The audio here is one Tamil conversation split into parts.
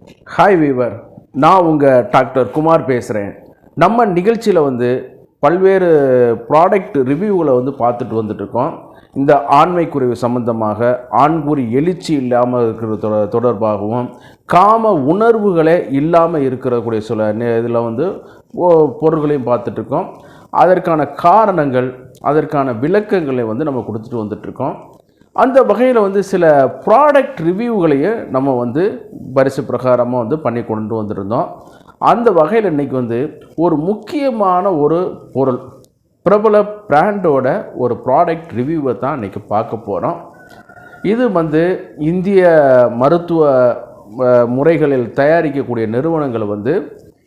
ஹாய் வீவர், நான் உங்கள் டாக்டர் குமார் பேசுகிறேன். நம்ம நிகழ்ச்சியில் பல்வேறு ப்ராடக்ட் ரிவ்யூவில் பார்த்துட்டு வந்துட்டுருக்கோம். இந்த ஆண்மை குறைவு சம்பந்தமாக, ஆண்குறி எழுச்சி இல்லாமல் இருக்கிற தொடர்பாகவும், காம உணர்வுகளே இல்லாமல் இருக்கிறக்கூடிய சில இதில் பொருட்களையும் பார்த்துட்ருக்கோம். அதற்கான காரணங்கள், அதற்கான விளக்கங்களை நம்ம கொடுத்துட்டு வந்துட்டுருக்கோம். அந்த வகையில் சில ப்ராடக்ட் ரிவ்யூகளையே நம்ம வரிசை பிரகாரமாக பண்ணி கொண்டு வந்திருந்தோம். அந்த வகையில் இன்றைக்கி ஒரு முக்கியமான ஒரு பொருள், பிரபல பிராண்டோட ஒரு ப்ராடக்ட் ரிவ்யூவை தான் இன்றைக்கி பார்க்க போகிறோம். இது இந்திய மருத்துவ முறைகளில் தயாரிக்கக்கூடிய நிறுவனங்கள்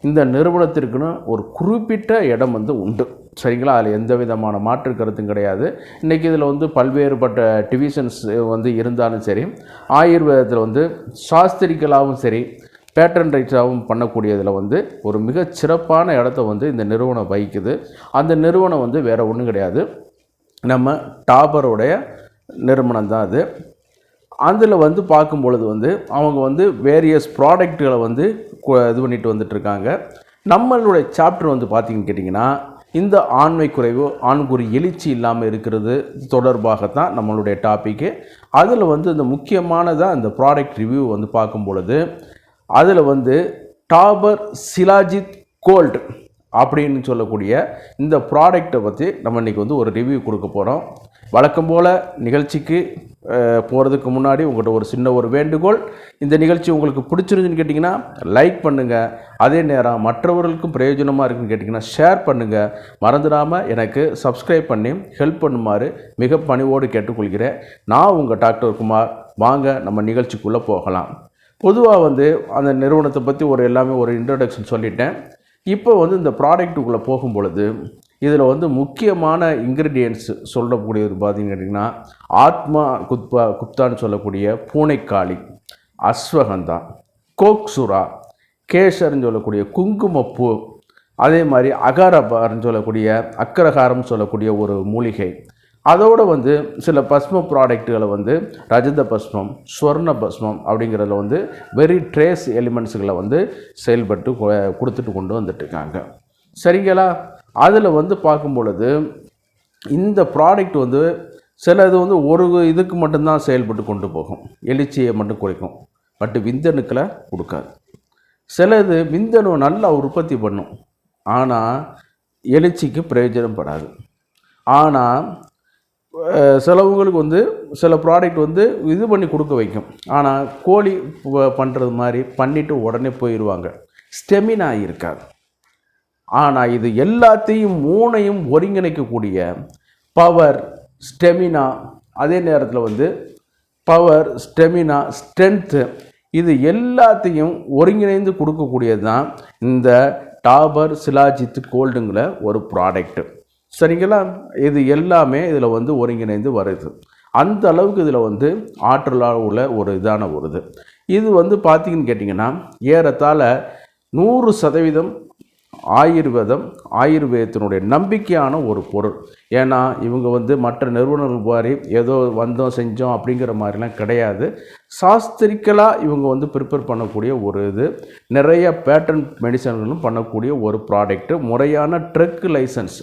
இந்த நிறுவனத்திற்குன்னு ஒரு குறிப்பிட்ட இடம் உண்டு, சரிங்களா? அதில் எந்த விதமான மாற்று கருத்தும் கிடையாது. இன்றைக்கி இதில் பல்வேறுபட்ட டிவிஷன்ஸ் இருந்தாலும் சரி, ஆயுர்வேதத்தில் சாஸ்திரிக்கலாகவும் சரி, பேட்டன் ரைட்ஸாகவும் பண்ணக்கூடியதில் ஒரு மிக சிறப்பான இடத்த இந்த நிறுவனம் வகிக்குது. அந்த நிறுவனம் வேறு ஒன்றும் கிடையாது, நம்ம டாபருடைய நிறுவனம் தான் அது. அதில் பார்க்கும் பொழுது அவங்க வேரியஸ் ப்ராடக்ட்களை இது பண்ணிட்டு வந்துட்டுருக்காங்க. நம்மளுடைய சாப்டர் பார்த்திங்கன்னு கேட்டிங்கன்னா, இந்த ஆண்மை குறைவு, ஆண்குறி எழுச்சி இல்லாமல் இருக்கிறது தொடர்பாகத்தான் நம்மளுடைய டாப்பிக்கு. அதில் இந்த முக்கியமானதாக இந்த ப்ராடக்ட் ரிவ்யூ பார்க்கும் பொழுது, அதில் டாபர் சிலாஜித் கோல்டு அப்படின்னு சொல்லக்கூடிய இந்த ப்ராடக்டை பற்றி நம்ம இன்றைக்கி ஒரு ரிவ்யூ கொடுக்க போகிறோம். வழக்கம் போல் நிகழ்ச்சிக்கு போகிறதுக்கு முன்னாடி உங்கள்கிட்ட ஒரு சின்ன ஒரு வேண்டுகோள். இந்த நிகழ்ச்சி உங்களுக்கு பிடிச்சிருந்துன்னு கேட்டிங்கன்னா லைக் பண்ணுங்கள். அதே நேரம் மற்றவர்களுக்கும் பிரயோஜனமாக இருக்குன்னு கேட்டிங்கன்னா ஷேர் பண்ணுங்கள். மறந்துடாமல் எனக்கு சப்ஸ்கிரைப் பண்ணி ஹெல்ப் பண்ணுமாறு மிக பணிவோடு கேட்டுக்கொள்கிறேன். நான் உங்கள் டாக்டர் குமார். வாங்க நம்ம நிகழ்ச்சிக்குள்ளே போகலாம். பொதுவாக அந்த நிறுவனத்தை பற்றி எல்லாமே ஒரு இன்ட்ரடக்ஷன் சொல்லிட்டேன். இப்போ இந்த ப்ராடக்ட்டுக்குள்ளே போகும் பொழுது இதில் முக்கியமான இன்க்ரீடியன்ட்ஸ் சொல்லக்கூடியது பார்த்திங்கன்னு கேட்டிங்கன்னா, ஆத்மா குப்தான்னு சொல்லக்கூடிய பூனைக்காளி, அஸ்வகந்தா, கோக்சுரா, கேசர்னு சொல்லக்கூடிய குங்குமப்பூ, அதே மாதிரி அகாரபார்னு சொல்லக்கூடிய அக்கரகாரம்னு சொல்லக்கூடிய ஒரு மூலிகை, அதோடு சில பஸ்ம ப்ராடக்ட்டுகளை ரஜத பஸ்மம், ஸ்வர்ண பஸ்மம் அப்படிங்கிறதுல வெரி ட்ரேஸ் எலிமெண்ட்ஸுகளை செயல்பட்டு கொடுத்துட்டு கொண்டு வந்துட்டுருக்காங்க, சரிங்களா? அதில் பார்க்கும் பொழுது இந்த ப்ராடக்ட் சில இது ஒரு இதுக்கு மட்டும்தான் செயல்பட்டு கொண்டு போகும், எழுச்சியை மட்டும் குறைக்கும், பட் விந்தணுக்களை கொடுக்காது. சில இது விந்தணு நல்லா உற்பத்தி பண்ணும், ஆனால் எழுச்சிக்கு பிரயோஜனப்படாது. ஆனால் சிலவங்களுக்கு சில ப்ராடக்ட் இது பண்ணி கொடுக்க வைக்கும், ஆனால் கோழி பண்ணுறது மாதிரி பண்ணிவிட்டு உடனே போயிடுவாங்க, ஸ்டெமினா இருக்காது. ஆனால் இது எல்லாத்தையும் மூணையும் ஒருங்கிணைக்கக்கூடிய பவர், ஸ்டெமினா, அதே நேரத்தில் பவர், ஸ்டெமினா, ஸ்ட்ரென்த்து, இது எல்லாத்தையும் ஒருங்கிணைந்து கொடுக்கக்கூடியது தான் இந்த டாபர் சிலாஜித் கோல்டுங்கிற ஒரு ப்ராடக்ட்டு, சரிங்களா? இது எல்லாமே இதில் ஒருங்கிணைந்து வருது. அந்த அளவுக்கு இதில் ஆற்றலாக உள்ள ஒரு இதான வருது. இது பார்த்திங்கன்னு கேட்டிங்கன்னா ஏறத்தாழ 100% ஆயுர்வேதத்தினுடைய நம்பிக்கையான ஒரு பொருள். ஏன்னா இவங்க மற்ற நிறுவனங்கள் மாதிரி ஏதோ வந்தோம் செஞ்சோம் அப்படிங்கிற மாதிரிலாம் கிடையாது. சாஸ்திரிக்கலாக இவங்க ப்ரிப்பேர் பண்ணக்கூடிய ஒரு இது, நிறைய பேட்டன் மெடிசன்களும் பண்ணக்கூடிய ஒரு ப்ராடக்ட்டு, முறையான ட்ரக் லைசன்ஸ்.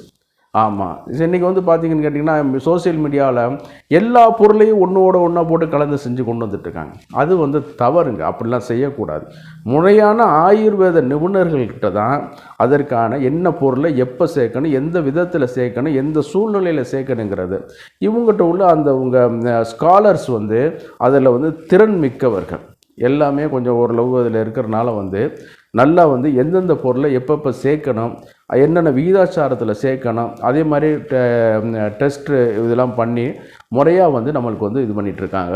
ஆமாம், இன்றைக்கி பார்த்திங்கன்னு கேட்டிங்கன்னா சோசியல் மீடியாவில் எல்லா பொருளையும் ஒன்றா போட்டு கலந்து செஞ்சு கொண்டு வந்துட்டுருக்காங்க. அது தவறுங்க, அப்படிலாம் செய்யக்கூடாது. முறையான ஆயுர்வேத நிபுணர்கள்கிட்ட தான் அதற்கான என்ன பொருளை எப்போ சேர்க்கணும், எந்த விதத்தில் சேர்க்கணும், எந்த சூழ்நிலையில் சேர்க்கணுங்கிறது இவங்ககிட்ட உள்ள அந்த உங்கள் ஸ்காலர்ஸ் அதில் திறன் மிக்கவர்கள் எல்லாமே கொஞ்சம் ஓரளவு அதில் இருக்கிறனால நல்லா எந்தெந்த பொருளை எப்பப்போ சேர்க்கணும், என்னென்ன விகிதாச்சாரத்தில் சேர்க்கணும், அதே மாதிரி டெஸ்ட்டு இதெல்லாம் பண்ணி முறையாக நம்மளுக்கு இது பண்ணிகிட்ருக்காங்க.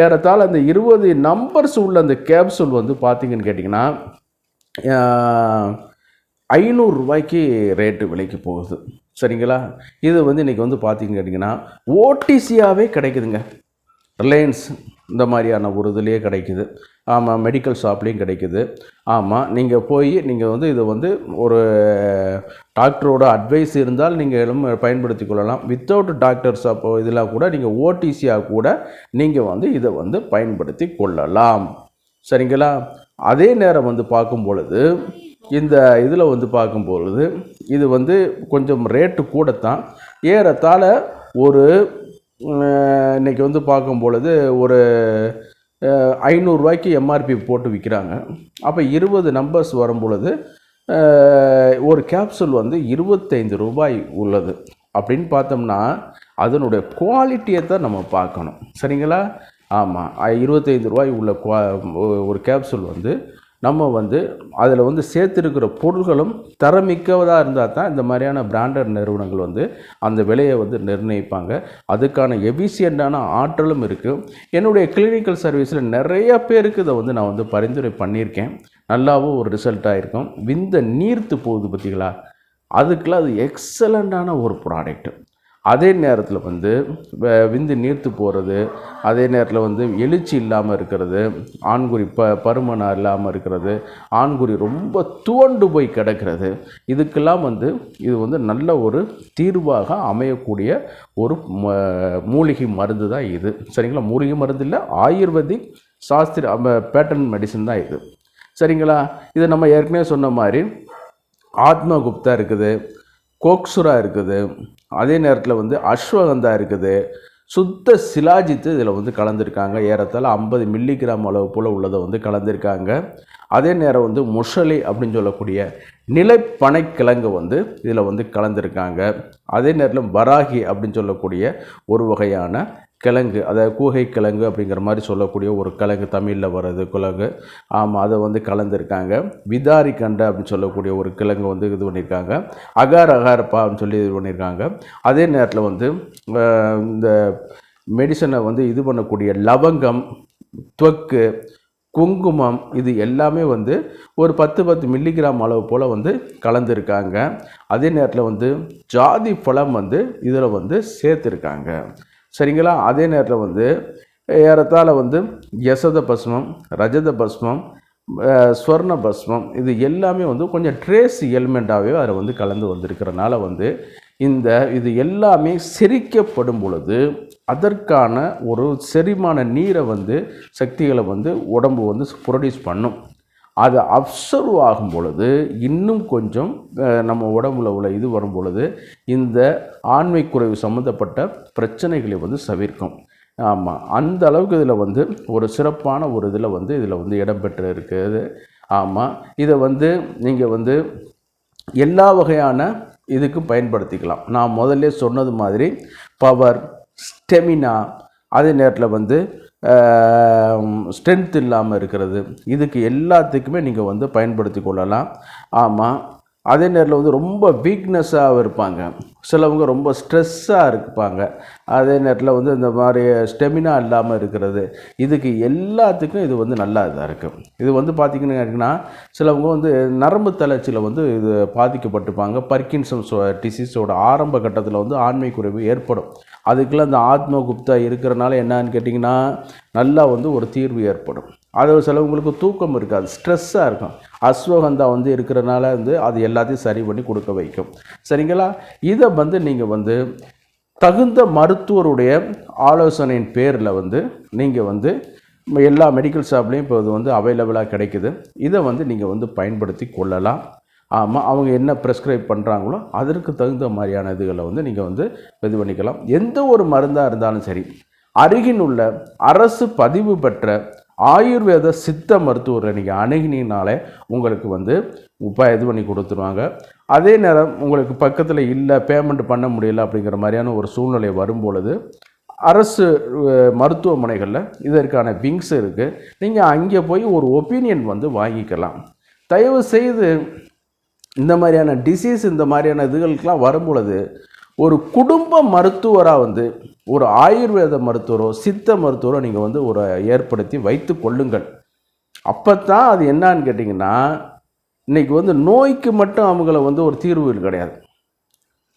ஏறத்தாழ அந்த 20 நம்பர்ஸ் உள்ள அந்த கேப்சூல் பார்த்திங்கன்னு கேட்டிங்கன்னா 500 ரூபாய்க்கு ரேட்டு விலைக்கு போகுது, சரிங்களா? இது இன்றைக்கி பார்த்திங்கன்னு கேட்டிங்கன்னா ஓடிசியாகவே கிடைக்குதுங்க. ரிலையன்ஸ் இந்த மாதிரியான ஒரு இதுலேயே கிடைக்குது. ஆமாம், மெடிக்கல் ஷாப்லேயும் கிடைக்குது. ஆமாம், நீங்கள் போய் நீங்கள் இதை ஒரு டாக்டரோட அட்வைஸ் இருந்தால் நீங்கள் பயன்படுத்தி கொள்ளலாம். வித்தவுட் டாக்டர்ஸ் அப்போ இதெல்லாம் கூட நீங்கள் ஓடிசியாக கூட நீங்கள் இதை பயன்படுத்தி கொள்ளலாம், சரிங்களா? அதே நேரம் வந்து பார்க்கும் பொழுது இந்த இதில் வந்து பார்க்கும் பொழுது இது வந்து கொஞ்சம் ரேட்டு கூடத்தான், ஏறத்தாழ ஒரு இன்றைக்கி வந்து பார்க்கும் பொழுது ஒரு 500 ரூபாய்க்கு எம்ஆர்பி போட்டு விற்கிறாங்க. அப்போ 20 நம்பர்ஸ் வரும் பொழுது ஒரு கேப்சூல் வந்து 25 ரூபாய் உள்ளது. அப்படின்னு பார்த்தோம்னா அதனுடைய குவாலிட்டியை தான் நம்ம பார்க்கணும். சரிங்களா? ஆமாம், 25 ரூபாய் உள்ள ஒரு கேப்சூல் வந்து நம்ம வந்து அதில் வந்து சேர்த்துருக்கிற பொருள்களும் தரமிக்கதாக இருந்தால் தான் இந்த மாதிரியான பிராண்டட் நிறுவனங்கள் வந்து அந்த விலையை வந்து நிர்ணயிப்பாங்க. அதுக்கான எஃபிஷியண்டான ஆற்றலும் இருக்குது. என்னுடைய கிளினிக்கல் சர்வீஸில் நிறைய பேருக்கு இதை வந்து நான் வந்து பரிந்துரை பண்ணியிருக்கேன். நல்லாவும் ஒரு ரிசல்ட்டாக இருக்கும். விந்த நீர்த்து போகுது பார்த்தீங்களா, அதுக்கெல்லாம் அது எக்ஸலண்ட்டான ஒரு ப்ராடக்ட்டு. அதே நேரத்தில் வந்து விந்து நீர்த்து போகிறது, அதே நேரத்தில் வந்து எழுச்சி இல்லாமல் இருக்கிறது, ஆண்குறி பருமனாக இல்லாமல் இருக்கிறது, ஆண்குறி ரொம்ப துவண்டு போய் கிடக்கிறது, இதுக்கெல்லாம் வந்து இது வந்து நல்ல ஒரு தீர்வாக அமையக்கூடிய ஒரு மூலிகை மருந்து தான் இது. சரிங்களா? மூலிகை மருந்து இல்லை, ஆயுர்வேதிக் சாஸ்திர பேட்டர்ன் மெடிசன் தான் இது. சரிங்களா? இது நம்ம ஏற்கனவே சொன்ன மாதிரி ஆத்மகுப்தா இருக்குது, கோக்சுரா இருக்குது, அதே நேரத்தில் வந்து அஸ்வகந்தா இருக்குது, சுத்த சிலாஜித்து இதில் வந்து கலந்துருக்காங்க. ஏறத்தாழ 50 மில்லிகிராம் அளவு போல் உள்ளதை வந்து கலந்துருக்காங்க. அதே நேரம் வந்து முஷலி அப்படின்னு சொல்லக்கூடிய நிலைப்பனைக்கிழங்கு வந்து இதில் வந்து கலந்துருக்காங்க. அதே நேரத்தில் வராகி அப்படின்னு சொல்லக்கூடிய ஒரு வகையான கிழங்கு, அதாவது கூகை கிழங்கு அப்படிங்கிற மாதிரி சொல்லக்கூடிய ஒரு கிழங்கு, தமிழில் வர்றது கிழங்கு. ஆமாம், அதை வந்து கலந்துருக்காங்க. விதாரி கண்டை அப்படின்னு சொல்லக்கூடிய ஒரு கிழங்கு வந்து இது பண்ணியிருக்காங்க. அகாரப்பா அப்படின்னு சொல்லி இது பண்ணியிருக்காங்க. அதே நேரத்தில் வந்து இந்த மெடிசனை வந்து இது பண்ணக்கூடிய லவங்கம், துவக்கு, குங்குமம், இது எல்லாமே வந்து ஒரு 10 மில்லிகிராம் அளவு போல் வந்து கலந்துருக்காங்க. அதே நேரத்தில் வந்து ஜாதி பழம் வந்து இதில் வந்து சேர்த்துருக்காங்க. சரிங்களா? அதே நேரத்தில் வந்து ஏறத்தாழ வந்து யசத பஸ்மம், ரஜத பஸ்மம், ஸ்வர்ண பஸ்மம், இது எல்லாமே வந்து கொஞ்சம் ட்ரேஸ் எலிமெண்ட்டாகவே அதில் வந்து கலந்து வந்திருக்கிறனால வந்து இது எல்லாமே செரிக்கப்படும் பொழுது அதற்கான ஒரு செரிமான நீரை வந்து சக்திகளை வந்து உடம்பு வந்து ப்ரொடியூஸ் பண்ணும். அது அப்சர்வ் ஆகும் பொழுது இன்னும் கொஞ்சம் நம்ம உடம்புல உள்ள இது வரும் பொழுது இந்த ஆண்மை குறைவு சம்மந்தப்பட்ட பிரச்சனைகளை வந்து தவிர்க்கும். ஆமாம், அந்த அளவுக்கு இதில் வந்து ஒரு சிறப்பான ஒரு இதில் வந்து இடம்பெற்று இருக்குது. ஆமாம், இதை வந்து நீங்கள் வந்து எல்லா வகையான இதுக்கும் பயன்படுத்திக்கலாம். நான் முதல்ல சொன்னது மாதிரி பவர், ஸ்டெமினா, அதே நேரத்தில் வந்து ஸ்ட்ரென்த் இல்லாமல் இருக்கிறது, இதுக்கு எல்லாத்துக்குமே நீங்கள் வந்து பயன்படுத்தி கொள்ளலாம். ஆமாம், அதே நேரத்தில் வந்து ரொம்ப வீக்னஸாக இருப்பாங்க, சிலவங்க ரொம்ப ஸ்ட்ரெஸ்ஸாக இருப்பாங்க, அதே நேரத்தில் வந்து இந்த மாதிரி ஸ்டெமினா இல்லாமல் இருக்கிறது, இதுக்கு எல்லாத்துக்கும் இது வந்து நல்லா இதாக இருக்குது. இது வந்து பார்த்திங்கன்னா சிலவங்க வந்து நரம்பு தளர்ச்சியில் வந்து இது பாதிக்கப்பட்டிருப்பாங்க. பர்கின்சன்ஸ் டிசீஸோட ஆரம்ப கட்டத்தில் வந்து ஆண்மை குறைவு ஏற்படும். அதுக்கெல்லாம் அந்த ஆத்மகுப்தா இருக்கிறனால என்னான்னு கேட்டிங்கன்னா நல்லா வந்து ஒரு தீர்வு ஏற்படும். அது சிலவங்களுக்கு தூக்கம் இருக்காது, ஸ்ட்ரெஸ்ஸாக இருக்கும். அஸ்வகந்தா வந்து இருக்கிறனால வந்து அது எல்லாத்தையும் சரி பண்ணி கொடுக்க வைக்கும். சரிங்களா? இதை வந்து நீங்கள் வந்து தகுந்த மருத்துவருடைய ஆலோசனையின் பேரில் வந்து நீங்கள் வந்து எல்லா மெடிக்கல் ஷாப்லேயும் இப்போ இது வந்து அவைலபிளாக கிடைக்குது. இதை வந்து நீங்கள் வந்து பயன்படுத்தி கொள்ளலாம். ஆமாம், அவங்க என்ன ப்ரெஸ்கிரைப் பண்ணுறாங்களோ அதற்கு தகுந்த மாதிரியான இதுகளை வந்து நீங்கள் வந்து இது பண்ணிக்கலாம். எந்த ஒரு மருந்தாக இருந்தாலும் சரி, அருகில் உள்ள அரசு பதிவு பெற்ற ஆயுர்வேத சித்த மருத்துவரை நீங்கள் அணுகினாலே உங்களுக்கு வந்து இது பண்ணி கொடுத்துருவாங்க. அதே நேரம் உங்களுக்கு பக்கத்தில் இல்லை, பேமெண்ட் பண்ண முடியல அப்படிங்கிற மாதிரியான ஒரு சூழ்நிலை வரும்பொழுது அரசு மருத்துவமனைகளில் இதற்கான விங்ஸ் இருக்குது. நீங்கள் அங்கே போய் ஒரு ஒப்பீனியன் வந்து வாங்கிக்கலாம். தயவு செய்து இந்த மாதிரியான டிசீஸ், இந்த மாதிரியான இதுகளுக்கெல்லாம் வரும்பொழுது ஒரு குடும்ப மருத்துவராக வந்து ஒரு ஆயுர்வேத மருத்துவரோ சித்த மருத்துவரோ நீங்கள் வந்து ஒரு ஏற்படுத்தி வைத்து கொள்ளுங்கள். அப்போ தான் அது என்னான்னு கேட்டிங்கன்னா, இன்றைக்கி வந்து நோய்க்கு மட்டும் அவங்கள வந்து ஒரு தீர்வு கிடையாது.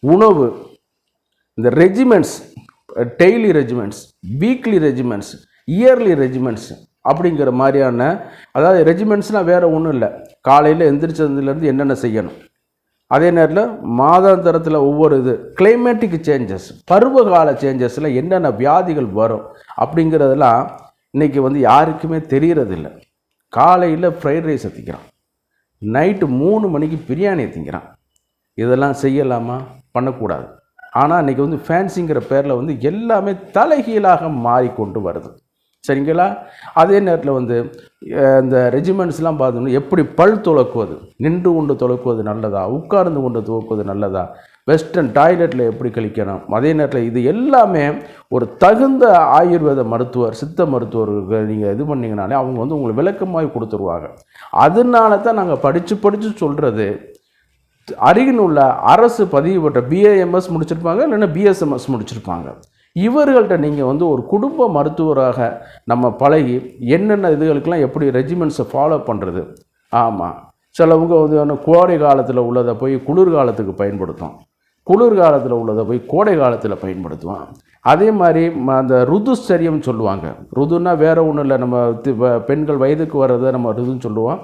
உணவு, இந்த regiments, daily regiments, weekly regiments, yearly regiments அப்படிங்கிற மாதிரியான, அதாவது ரெஜிமெண்ட்ஸ்னால் வேறு ஒன்றும் இல்லை, காலையில் எந்திரிச்சதுலேருந்து என்னென்ன செய்யணும், அதே நேரத்தில் மாதாந்திரத்தில் ஒவ்வொரு கிளைமேட்டிக் சேஞ்சஸ், பருவகால சேஞ்சஸில் என்னென்ன வியாதிகள் வரும் அப்படிங்கிறதெல்லாம் இன்றைக்கி வந்து யாருக்குமே தெரியறதில்லை. காலையில் ஃப்ரைட் ரைஸை திங்கிறான், நைட்டு 3 மணிக்கு பிரியாணியை திங்கிறான். இதெல்லாம் செய்யலாமா? பண்ணக்கூடாது. ஆனால் இன்றைக்கி வந்து ஃபேன்சிங்கிற பேரில் வந்து எல்லாமே தலைகீழாக மாறிக்கொண்டு வருது. சரிங்களா? அதே நேரத்தில் வந்து இந்த ரெஜிமெண்ட்ஸ்லாம் பார்த்தோம்னா எப்படி பல் துலக்குவது, நின்று கொண்டு துலக்குவது நல்லதா, உட்கார்ந்து கொண்டு துலக்குவது நல்லதா, வெஸ்டர்ன் டாய்லெட்டில் எப்படி கழிக்கணும், அதே நேரத்தில் இது எல்லாமே ஒரு தகுந்த ஆயுர்வேத மருத்துவர், சித்த மருத்துவருக்கு நீங்கள் இது பண்ணிங்கனாலே அவங்க வந்து உங்களுக்கு விளக்கமாக கொடுத்துருவாங்க. அதனால தான் நாங்கள் படித்து சொல்கிறது, அருகில் உள்ள அரசு பதிவு பெற்ற பிஏஎம்எஸ் முடிச்சிருப்பாங்க, இல்லைன்னா பிஎஸ்எம்எஸ் முடிச்சிருப்பாங்க. இவர்கள்ட்ட நீங்கள் வந்து ஒரு குடும்ப மருத்துவராக நம்ம பழகி என்னென்ன இதுகளுக்கெல்லாம் எப்படி ரெஜிமெண்ட்ஸை ஃபாலோ பண்ணுறது. ஆமாம், சிலவங்க வந்து கோடை காலத்தில் உள்ளதை போய் குளிர்காலத்துக்கு பயன்படுத்தும், குளிர்காலத்தில் உள்ளதை போய் கோடை காலத்தில் பயன்படுத்துவோம். அதே மாதிரி அந்த ருதுச்சரியம் சொல்லுவாங்க. ருதுன்னா வேறு ஒன்றும் இல்லை, நம்ம பெண்கள் வயதுக்கு வர்றதை நம்ம ருதுன்னு சொல்லுவோம்.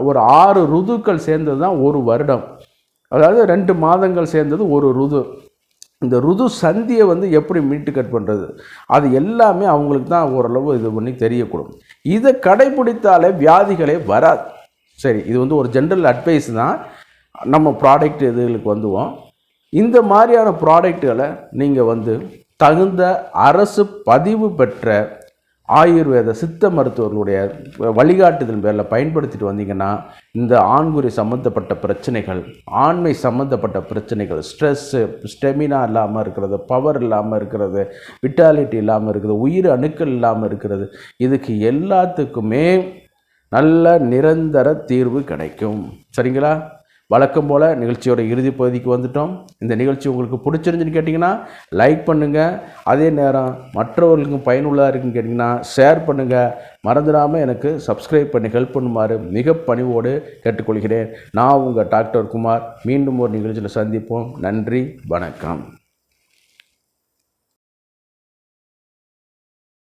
ஒரு 6 ருதுக்கள் சேர்ந்தது தான் ஒரு வருடம், அதாவது 2 மாதங்கள் சேர்ந்தது ஒரு ருது. இந்த ருது சந்தியை வந்து எப்படி மீட்டு கட் பண்ணுறது, அது எல்லாமே அவங்களுக்கு தான் ஓரளவு இது பண்ணி தெரியக்கூடும். இதை கடைபிடித்தாலே வியாதிகளே வராது. சரி, இது வந்து ஒரு ஜென்ரல் அட்வைஸ் தான். நம்ம ப்ராடக்ட் இதுகளுக்கு வந்துவோம். இந்த மாதிரியான ப்ராடக்டுகளை நீங்கள் வந்து தகுந்த அரசு பதிவு பெற்ற ஆயுர்வேத சித்த மருத்துவர்களுடைய வழிகாட்டுதல் பேரில் பயன்படுத்திட்டு வந்தீங்கன்னா இந்த ஆண்குறி சம்மந்தப்பட்ட பிரச்சனைகள், ஆண்மை சம்மந்தப்பட்ட பிரச்சனைகள், ஸ்ட்ரெஸ்ஸு, ஸ்டெமினா இல்லாமல் இருக்கிறது, பவர் இல்லாமல் இருக்கிறது, விட்டாலிட்டி இல்லாமல் இருக்கிறது, உயிர் அணுக்கள் இல்லாமல் இருக்கிறது, இதுக்கு எல்லாத்துக்குமே நல்ல நிரந்தர தீர்வு கிடைக்கும். சரிங்களா? வழக்கம் போல் நிகழ்ச்சியோட இறுதி பகுதிக்கு வந்துட்டோம். இந்த நிகழ்ச்சி உங்களுக்கு பிடிச்சிருந்துன்னு கேட்டிங்கன்னா லைக் பண்ணுங்கள். அதே நேரம் மற்றவர்களுக்கும் பயனுள்ளதாக இருக்குன்னு கேட்டிங்கன்னா ஷேர் பண்ணுங்கள். மறந்துடாமல் எனக்கு சப்ஸ்கிரைப் பண்ணி ஹெல்ப் பண்ணுமாறு மிக பணிவோடு கேட்டுக்கொள்கிறேன். நான் உங்கள் டாக்டர் குமார். மீண்டும் ஒரு நிகழ்ச்சியில் சந்திப்போம். நன்றி, வணக்கம்.